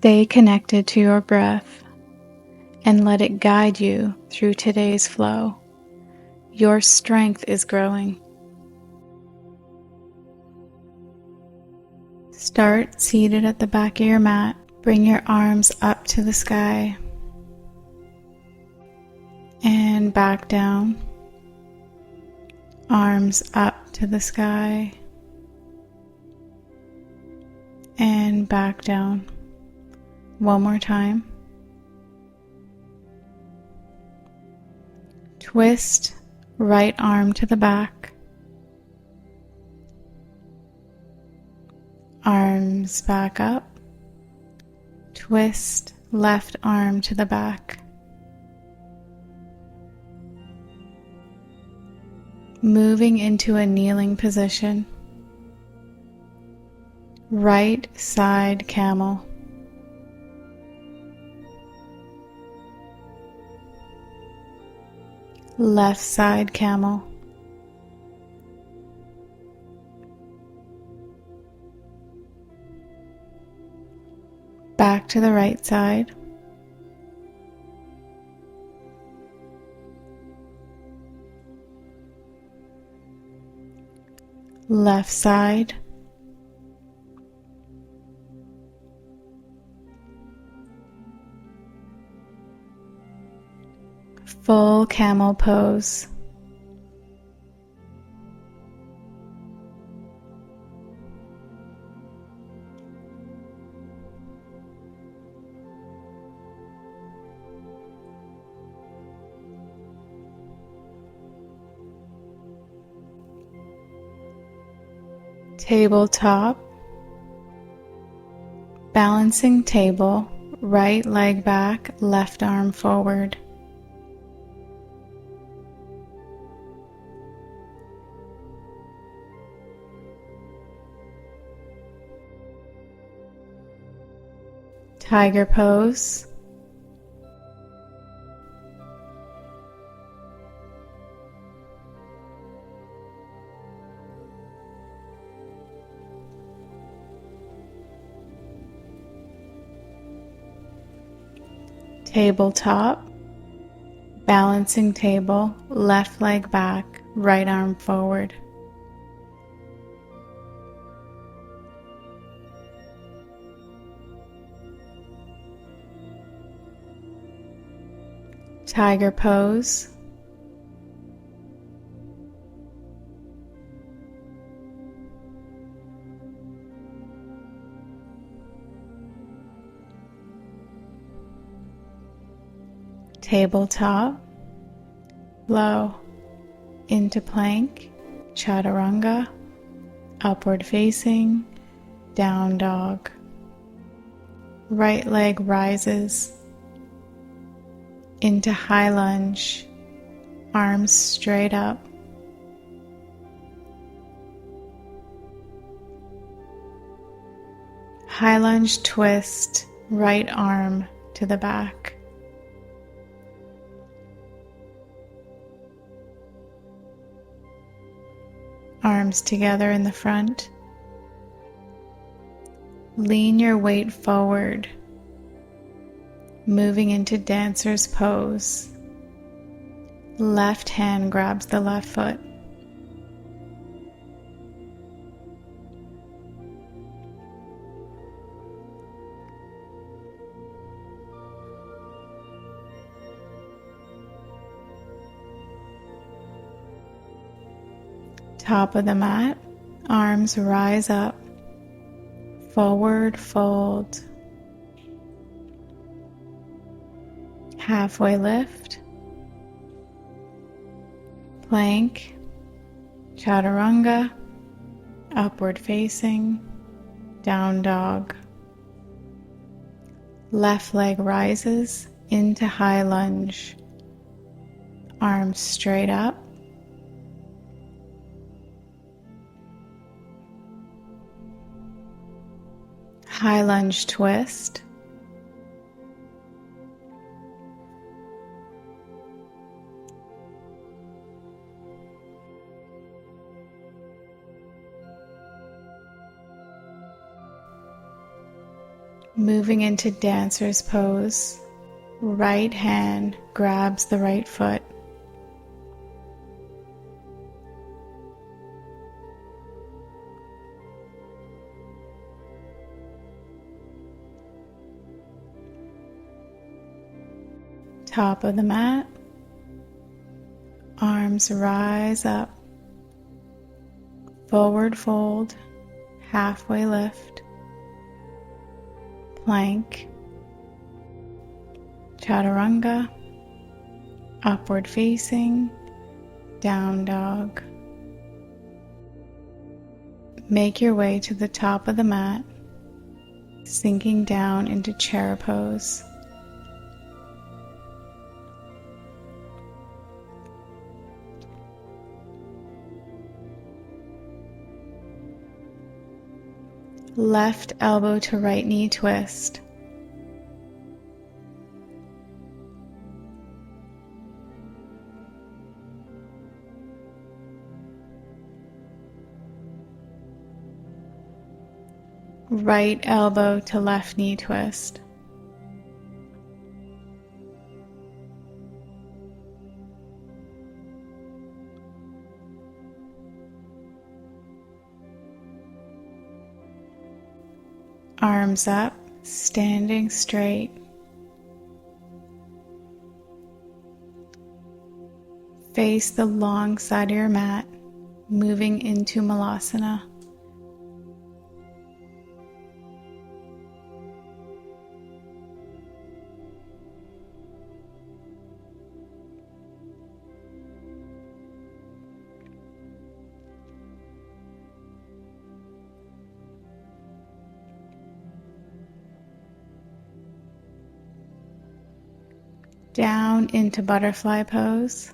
Stay connected to your breath and let it guide you through today's flow. Your strength is growing. Start seated at the back of your mat. Bring your arms up to the sky and back down. Arms up to the sky and back down. One more time. Twist right arm to the back. Arms back up. Twist left arm to the back. Moving into a kneeling position. Right side camel. Left side camel. Back to the right side. Left side. Full camel pose. Tabletop. Balancing table, right leg back, left arm forward. Tiger pose. Tabletop. Balancing table, left leg back, right arm forward. Tiger pose. Tabletop. Flow into plank, chaturanga, upward facing, down dog. Right leg rises into high lunge, arms straight up. High lunge twist, right arm to the back. Arms together in the front. Lean your weight forward, moving into dancer's pose. Left hand grabs the left foot. Top of the mat, arms rise up, forward fold, halfway lift, plank, chaturanga, upward facing, down dog. Left leg rises into high lunge, arms straight up. High lunge twist. Moving into dancer's pose, right hand grabs the right foot. Top of the mat, arms rise up, forward fold, halfway lift, plank, chaturanga, upward facing, down dog. Make your way to the top of the mat, sinking down into chair pose. Left elbow to right knee twist. Right elbow to left knee twist. Arms up, standing straight. Face the long side of your mat, moving into Malasana. Down into butterfly pose.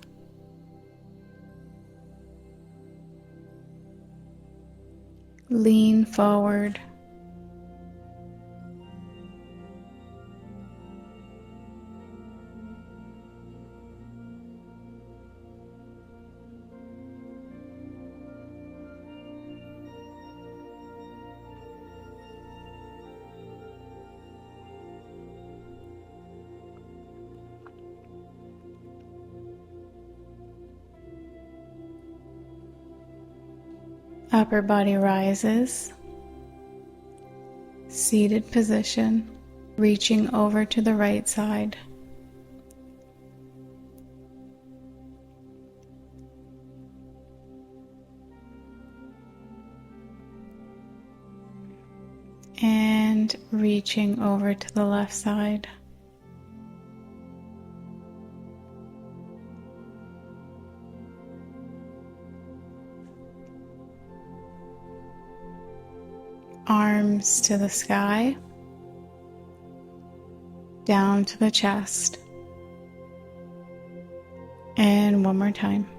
Lean forward. Upper body rises, seated position, reaching over to the right side. And reaching over to the left side. Arms to the sky, down to the chest, and one more time.